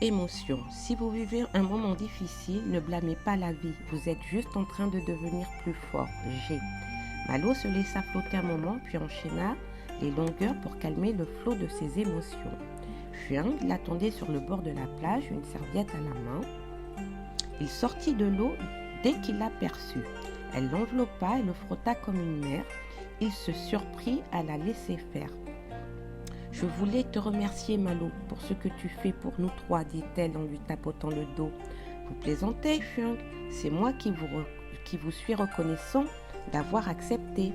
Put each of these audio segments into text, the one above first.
Émotion. Si vous vivez un moment difficile, ne blâmez pas la vie. Vous êtes juste en train de devenir plus fort. G. Malo se laissa flotter un moment, puis enchaîna les longueurs pour calmer le flot de ses émotions. Fuang l'attendait sur le bord de la plage, une serviette à la main. Il sortit de l'eau dès qu'il l'aperçut. Elle l'enveloppa et le frotta comme une mère. Il se surprit à la laisser faire. Je voulais te remercier, Malo, pour ce que tu fais pour nous trois, dit-elle en lui tapotant le dos. Vous plaisantez, Fuang. C'est moi qui vous suis reconnaissant d'avoir accepté.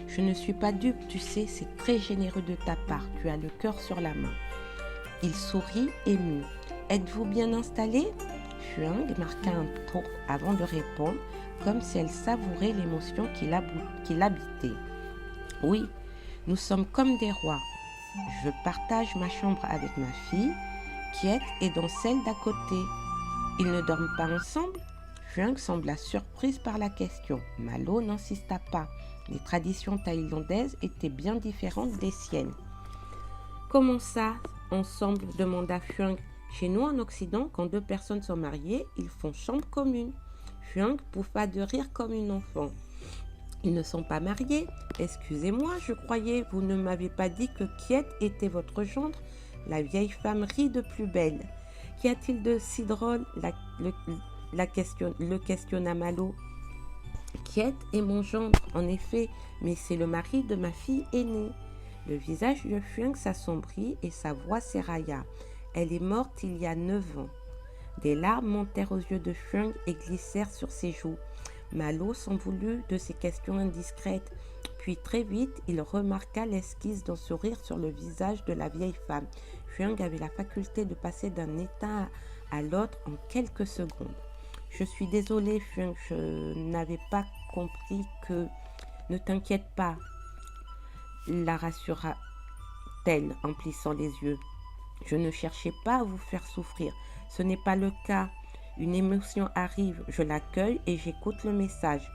Je ne suis pas dupe, tu sais, c'est très généreux de ta part. Tu as le cœur sur la main. Il sourit, ému. Êtes-vous bien installé? Fuang marqua un tour avant de répondre, comme si elle savourait l'émotion qui l'habitait. Oui, nous sommes comme des rois. Je partage ma chambre avec ma fille, Quiet, et dans celle d'à côté. Ils ne dorment pas ensemble? Fuang sembla surprise par la question. Malo n'insista pas. Les traditions thaïlandaises étaient bien différentes des siennes. Comment ça, ensemble? Demanda Fuang. Chez nous en Occident, quand deux personnes sont mariées, ils font chambre commune. Fuang pouffa de rire comme une enfant. Ils ne sont pas mariés. Excusez-moi, je croyais, vous ne m'avez pas dit que Quiet était votre gendre. La vieille femme rit de plus belle. Qu'y a-t-il de si drôle? Le questionna Malo. Quiet est mon gendre, en effet, mais c'est le mari de ma fille aînée. Le visage de Fuang s'assombrit et sa voix s'érailla. Elle est morte il y a 9 ans. Des larmes montèrent aux yeux de Fuang et glissèrent sur ses joues. Malo s'en voulut de ces questions indiscrètes, puis très vite il remarqua l'esquisse d'un sourire sur le visage de la vieille femme. Fuang avait la faculté de passer d'un état à l'autre en quelques secondes. Je suis désolée, Fuang, je n'avais pas compris que... Ne t'inquiète pas, la rassura-t-elle en plissant les yeux. Je ne cherchais pas à vous faire souffrir, ce n'est pas le cas. Une émotion arrive, je l'accueille et j'écoute le message.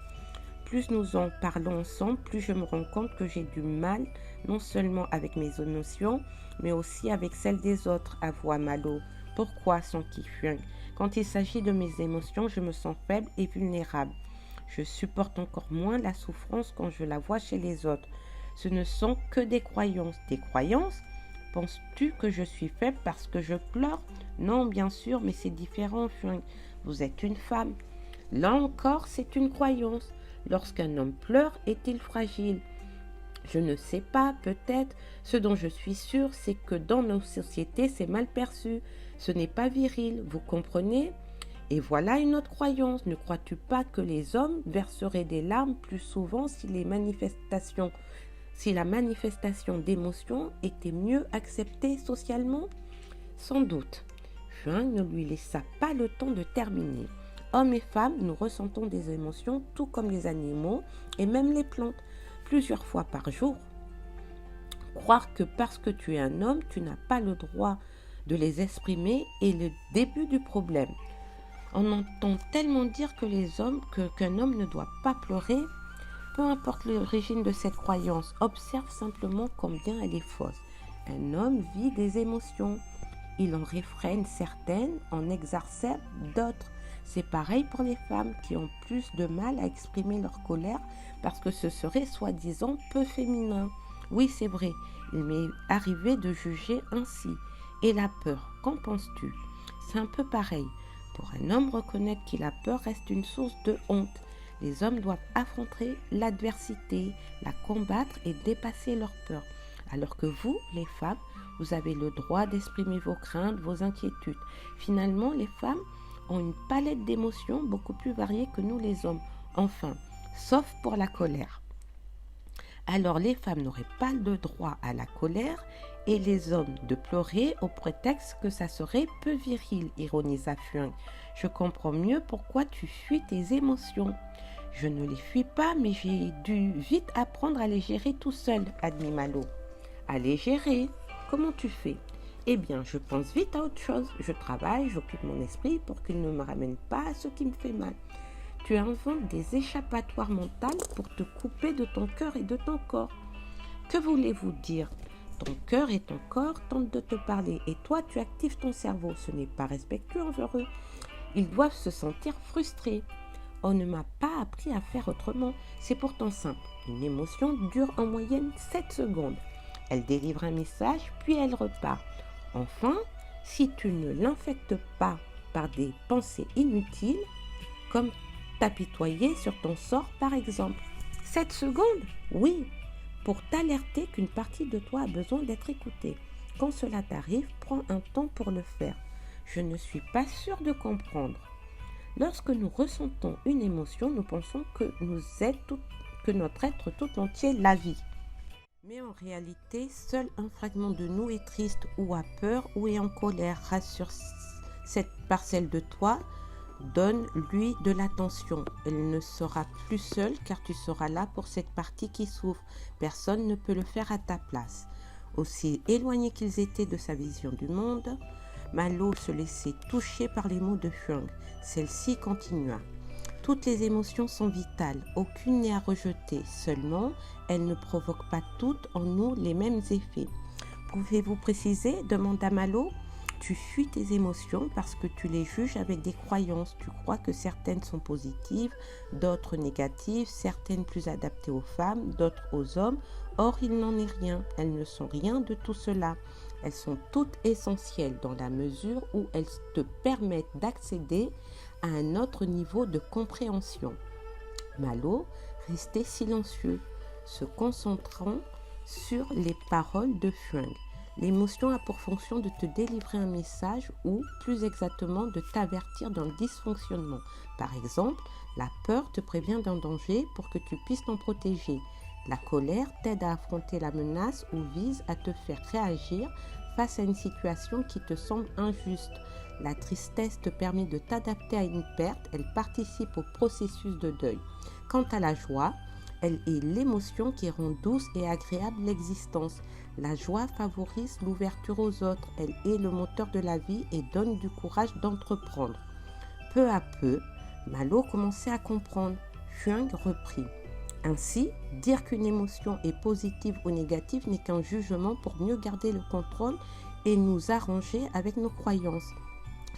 Plus nous en parlons ensemble, plus je me rends compte que j'ai du mal, non seulement avec mes émotions, mais aussi avec celles des autres, avoua Malo. Pourquoi, s'enquit Fuang? Quand il s'agit de mes émotions, je me sens faible et vulnérable. Je supporte encore moins la souffrance quand je la vois chez les autres. Ce ne sont que des croyances. Des croyances? Penses-tu que je suis faible parce que je pleure? Non, bien sûr, mais c'est différent, Fuang. Vous êtes une femme. Là encore, c'est une croyance. Lorsqu'un homme pleure, est-il fragile? Je ne sais pas, peut-être. Ce dont je suis sûre, c'est que dans nos sociétés, c'est mal perçu. Ce n'est pas viril, vous comprenez? Et voilà une autre croyance. Ne crois-tu pas que les hommes verseraient des larmes plus souvent si la manifestation d'émotion était mieux acceptée socialement? Sans doute. Fuang ne lui laissa pas le temps de terminer. Hommes et femmes, nous ressentons des émotions tout comme les animaux et même les plantes, plusieurs fois par jour. Croire que parce que tu es un homme, tu n'as pas le droit de les exprimer est le début du problème. On entend tellement dire qu'un homme ne doit pas pleurer. Peu importe l'origine de cette croyance, observe simplement combien elle est fausse. Un homme vit des émotions. Il en réfrène certaines, en exacerbe d'autres. C'est pareil pour les femmes qui ont plus de mal à exprimer leur colère parce que ce serait soi-disant peu féminin. Oui, c'est vrai, il m'est arrivé de juger ainsi. Et la peur, qu'en penses-tu? C'est un peu pareil. Pour un homme, reconnaître qu'il a peur reste une source de honte. Les hommes doivent affronter l'adversité, la combattre et dépasser leur peur. Alors que vous, les femmes, vous avez le droit d'exprimer vos craintes, vos inquiétudes. Finalement, les femmes ont une palette d'émotions beaucoup plus variée que nous les hommes. Enfin, sauf pour la colère. Alors les femmes n'auraient pas le droit à la colère et les hommes de pleurer au prétexte que ça serait peu viril, ironisa Fuang. Je comprends mieux pourquoi tu fuis tes émotions. Je ne les fuis pas, mais j'ai dû vite apprendre à les gérer tout seul, admit Malo. À les gérer? Comment tu fais? Eh bien, je pense vite à autre chose. Je travaille, j'occupe mon esprit pour qu'il ne me ramène pas à ce qui me fait mal. Tu inventes des échappatoires mentales pour te couper de ton cœur et de ton corps. Que voulez-vous dire? Ton cœur et ton corps tentent de te parler et toi tu actives ton cerveau. Ce n'est pas respectueux envers eux. Ils doivent se sentir frustrés. On ne m'a pas appris à faire autrement. C'est pourtant simple. Une émotion dure en moyenne 7 secondes. Elle délivre un message, puis elle repart. Enfin, si tu ne l'infectes pas par des pensées inutiles, comme t'apitoyer sur ton sort par exemple. 7 secondes? Oui, pour t'alerter qu'une partie de toi a besoin d'être écoutée. Quand cela t'arrive, prends un temps pour le faire. Je ne suis pas sûre de comprendre. Lorsque nous ressentons une émotion, nous pensons que notre être tout entier la vit. Mais en réalité, seul un fragment de nous est triste ou a peur ou est en colère. Rassure cette parcelle de toi, donne-lui de l'attention. Elle ne sera plus seule car tu seras là pour cette partie qui souffre. Personne ne peut le faire à ta place. Aussi éloignés qu'ils étaient de sa vision du monde, Malo se laissait toucher par les mots de Huang. Celle-ci continua. Toutes les émotions sont vitales, aucune n'est à rejeter. Seulement, elles ne provoquent pas toutes en nous les mêmes effets. Pouvez-vous préciser? Demanda Malo. Tu fuis tes émotions parce que tu les juges avec des croyances. Tu crois que certaines sont positives, d'autres négatives, certaines plus adaptées aux femmes, d'autres aux hommes. Or, il n'en est rien. Elles ne sont rien de tout cela. Elles sont toutes essentielles dans la mesure où elles te permettent d'accéder à un autre niveau de compréhension. Malo restait silencieux, se concentrant sur les paroles de Huang. L'émotion a pour fonction de te délivrer un message ou, plus exactement, de t'avertir d'un dysfonctionnement. Par exemple, la peur te prévient d'un danger pour que tu puisses t'en protéger. La colère t'aide à affronter la menace ou vise à te faire réagir face à une situation qui te semble injuste. La tristesse te permet de t'adapter à une perte, elle participe au processus de deuil. Quant à la joie, elle est l'émotion qui rend douce et agréable l'existence. La joie favorise l'ouverture aux autres, elle est le moteur de la vie et donne du courage d'entreprendre. Peu à peu, Malo commençait à comprendre. Huang reprit. Ainsi, dire qu'une émotion est positive ou négative n'est qu'un jugement pour mieux garder le contrôle et nous arranger avec nos croyances.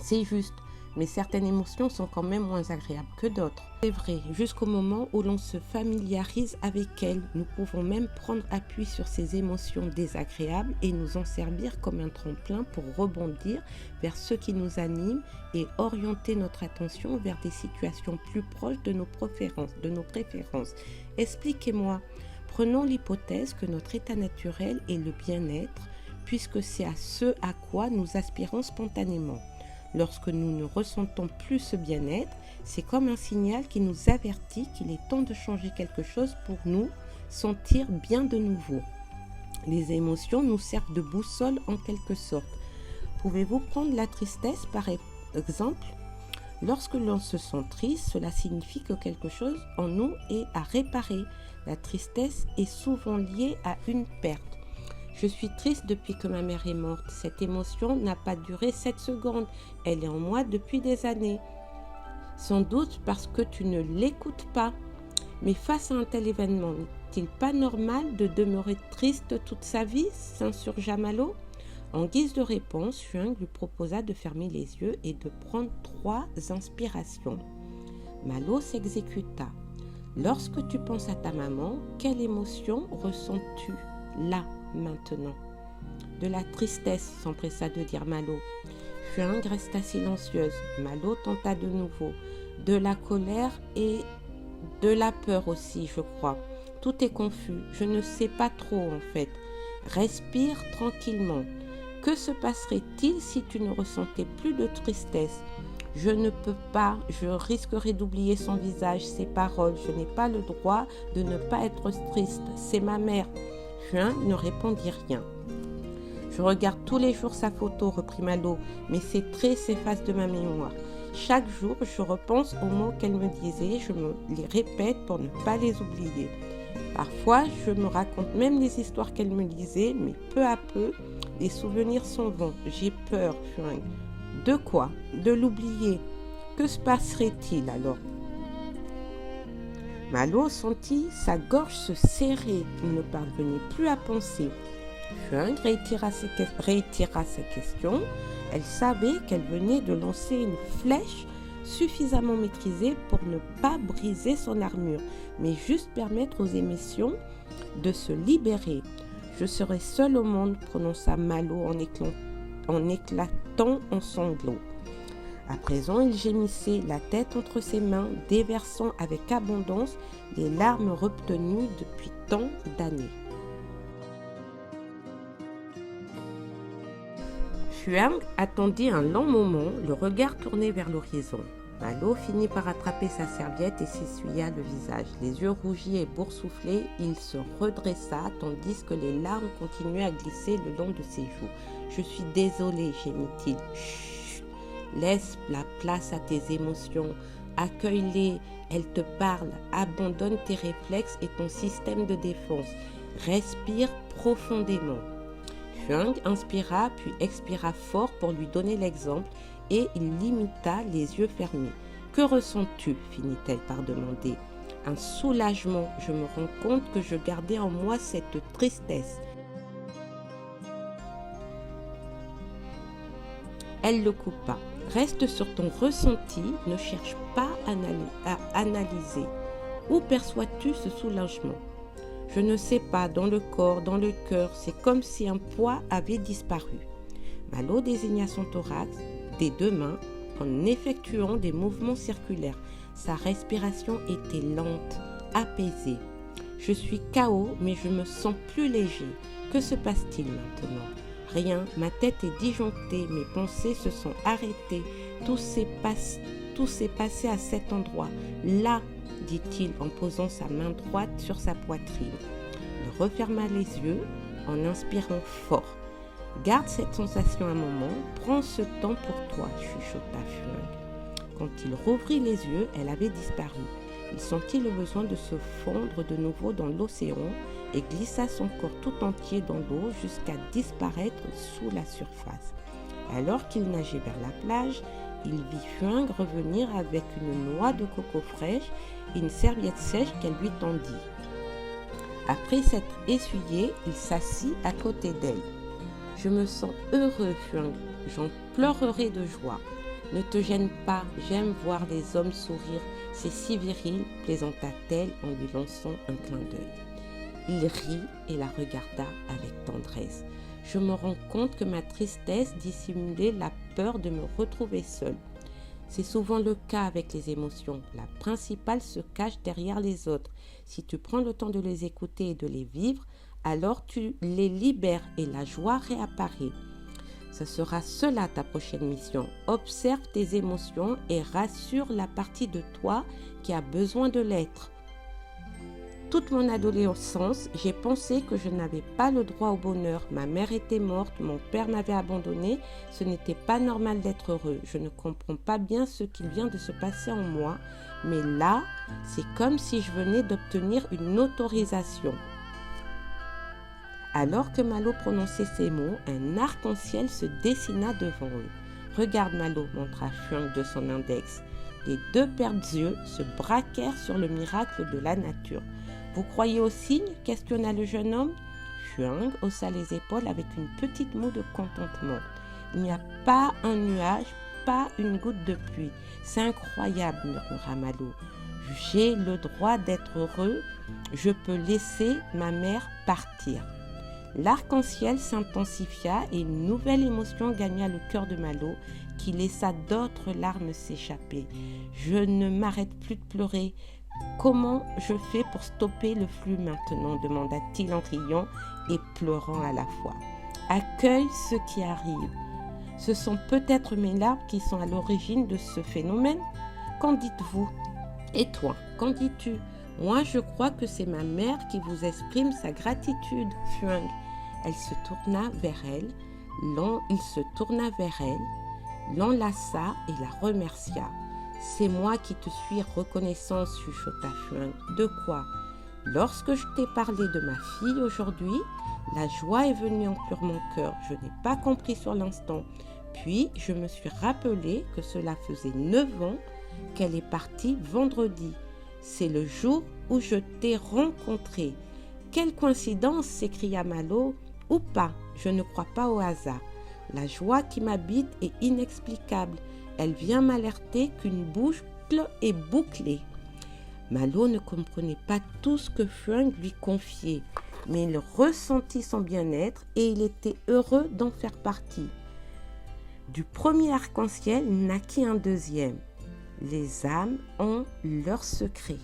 C'est juste, mais certaines émotions sont quand même moins agréables que d'autres. C'est vrai, jusqu'au moment où l'on se familiarise avec elles, nous pouvons même prendre appui sur ces émotions désagréables et nous en servir comme un tremplin pour rebondir vers ce qui nous anime et orienter notre attention vers des situations plus proches de nos préférences. Expliquez-moi, prenons l'hypothèse que notre état naturel est le bien-être, puisque c'est à ce à quoi nous aspirons spontanément. Lorsque nous ne ressentons plus ce bien-être, c'est comme un signal qui nous avertit qu'il est temps de changer quelque chose pour nous sentir bien de nouveau. Les émotions nous servent de boussole en quelque sorte. Pouvez-vous prendre la tristesse par exemple? Lorsque l'on se sent triste, cela signifie que quelque chose en nous est à réparer. La tristesse est souvent liée à une perte. Je suis triste depuis que ma mère est morte. Cette émotion n'a pas duré 7 secondes. Elle est en moi depuis des années. Sans doute parce que tu ne l'écoutes pas. Mais face à un tel événement, n'est-il pas normal de demeurer triste toute sa vie? S'insurgea Malo. En guise de réponse, Huang lui proposa de fermer les yeux et de prendre 3 inspirations. Malo s'exécuta. Lorsque tu penses à ta maman, quelle émotion ressens-tu là, maintenant? De la tristesse, s'empressa de dire Malo. Huang resta silencieuse. Malo tenta de nouveau. De la colère et de la peur aussi, je crois. Tout est confus. Je ne sais pas trop en fait. Respire tranquillement. Que se passerait-il si tu ne ressentais plus de tristesse? Je ne peux pas, je risquerais d'oublier son visage, ses paroles. Je n'ai pas le droit de ne pas être triste. C'est ma mère. Huang ne répondit rien. Je regarde tous les jours sa photo, reprit Malo, mais ses traits s'effacent de ma mémoire. Chaque jour, je repense aux mots qu'elle me disait, je me les répète pour ne pas les oublier. Parfois, je me raconte même les histoires qu'elle me disait, mais peu à peu, les souvenirs s'en vont. J'ai peur, Huang. De quoi? De l'oublier. Que se passerait-il alors? Malo sentit sa gorge se serrer. Il ne parvenait plus à penser. Fuang réitéra sa question. Elle savait qu'elle venait de lancer une flèche suffisamment maîtrisée pour ne pas briser son armure, mais juste permettre aux émotions de se libérer. Je serai seule au monde, prononça Malo en éclatant en sanglots. À présent, il gémissait, la tête entre ses mains, déversant avec abondance les larmes retenues depuis tant d'années. Fuang attendit un long moment, le regard tourné vers l'horizon. Malo finit par attraper sa serviette et s'essuya le visage. Les yeux rougis et boursouflés, il se redressa tandis que les larmes continuaient à glisser le long de ses joues. « Je suis désolé, gémit-il. Chut, laisse la place à tes émotions. Accueille-les, elles te parlent. Abandonne tes réflexes et ton système de défense. Respire profondément. » Fuang inspira puis expira fort pour lui donner l'exemple et il l'imita les yeux fermés. « Que ressens-tu » finit-elle par demander. « Un soulagement. Je me rends compte que je gardais en moi cette tristesse. » Elle le coupa. « Reste sur ton ressenti, ne cherche pas à analyser. Où perçois-tu ce soulagement ? Je ne sais pas, dans le corps, dans le cœur, c'est comme si un poids avait disparu. » Malo désigna son thorax des deux mains en effectuant des mouvements circulaires. Sa respiration était lente, apaisée. « Je suis KO, mais je me sens plus léger. Que se passe-t-il maintenant ? Rien, ma tête est disjonctée, mes pensées se sont arrêtées. Tout s'est passé à cet endroit, là, dit-il en posant sa main droite sur sa poitrine. Il referma les yeux en inspirant fort. « Garde cette sensation un moment, prends ce temps pour toi, » chuchota Fuang. Quand il rouvrit les yeux, elle avait disparu. Il sentit le besoin de se fondre de nouveau dans l'océan et glissa son corps tout entier dans l'eau jusqu'à disparaître sous la surface. Alors qu'il nageait vers la plage, il vit Fuang revenir avec une noix de coco fraîche et une serviette sèche qu'elle lui tendit. Après s'être essuyé, il s'assit à côté d'elle. « Je me sens heureux, Fuang, j'en pleurerai de joie. Ne te gêne pas, j'aime voir les hommes sourire, c'est si viril, plaisanta-t-elle en lui lançant un clin d'œil. Il rit et la regarda avec tendresse. « Je me rends compte que ma tristesse dissimulait la peur de me retrouver seule. C'est souvent le cas avec les émotions. La principale se cache derrière les autres. Si tu prends le temps de les écouter et de les vivre, alors tu les libères et la joie réapparaît. Ce sera cela ta prochaine mission. Observe tes émotions et rassure la partie de toi qui a besoin de l'être. Toute mon adolescence, j'ai pensé que je n'avais pas le droit au bonheur. Ma mère était morte, mon père m'avait abandonné. Ce n'était pas normal d'être heureux. Je ne comprends pas bien ce qui vient de se passer en moi. Mais là, c'est comme si je venais d'obtenir une autorisation. » Alors que Malo prononçait ces mots, un arc-en-ciel se dessina devant eux. « Regarde Malo, » montra Fuang de son index. Les deux paires d'yeux se braquèrent sur le miracle de la nature. « Vous croyez aux signes ?» questionna le jeune homme. Fuang haussa les épaules avec une petite moue de contentement. « Il n'y a pas un nuage, pas une goutte de pluie. C'est incroyable, » murmura Malo. « J'ai le droit d'être heureux. Je peux laisser ma mère partir. » L'arc-en-ciel s'intensifia et une nouvelle émotion gagna le cœur de Malo, qui laissa d'autres larmes s'échapper. « Je ne m'arrête plus de pleurer. Comment je fais pour stopper le flux maintenant ?» demanda-t-il en riant et pleurant à la fois. « Accueille ce qui arrive. Ce sont peut-être mes larmes qui sont à l'origine de ce phénomène. Qu'en dites-vous ? Et toi, qu'en dis-tu ? Moi, je crois que c'est ma mère qui vous exprime sa gratitude, Fuang. » Il se tourna vers elle, l'enlaça et la remercia. « C'est moi qui te suis reconnaissante, » chuchota Fuang. « De quoi ? Lorsque je t'ai parlé de ma fille aujourd'hui, la joie est venue emplir mon cœur. Je n'ai pas compris sur l'instant. Puis, je me suis rappelé que cela faisait 9 ans qu'elle est partie vendredi. C'est le jour où je t'ai rencontré. » « Quelle coïncidence !» s'écria Malo Ou pas, je ne crois pas au hasard. La joie qui m'habite est inexplicable. Elle vient m'alerter qu'une boucle est bouclée. Malo ne comprenait pas tout ce que Fung lui confiait, mais il ressentit son bien-être et il était heureux d'en faire partie. Du premier arc-en-ciel naquit un deuxième. Les âmes ont leurs secrets.